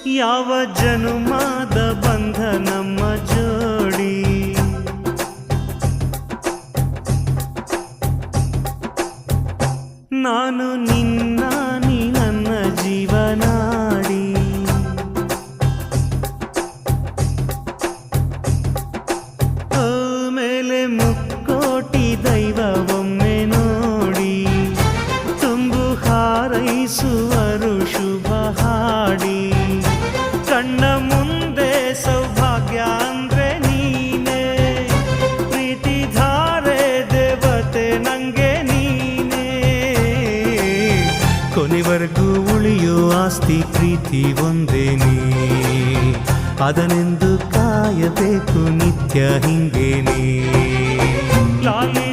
ಯಾವ ಜನುಮದ ಬಂಧ ನಮ್ಮ ಜೋಡಿ. ನಾನು ನಿನ್ನ ನೀ ನನ್ನ ಜೀವನಾಡಿ. ಮೇಲೆ ಮುಕ್ಕೋಟಿ ದೈವ ಒಮ್ಮೆ ನೋಡಿ, ತುಂಬು ಹಾರೈಸುವರು ಶುಭ ಹಾಡಿ. ಕಣ್ಣ ಮುಂದೆ ಸೌಭಾಗ್ಯ ಅಂದ್ರೆ ನೀನೇ, ಪ್ರೀತಿ ಧಾರೆ ದೇವತೆ ನಂಗೆ ನೀನೇ. ಕೊನೆವರೆಗೂ ಉಳಿಯೋ ಆಸ್ತಿ ಪ್ರೀತಿ ಒಂದೇನೇ, ಅದನೆಂದು ಕಾಯಬೇಕು ನಿತ್ಯ ಹಿಂಗೇನೆ. ಲಾಲಿ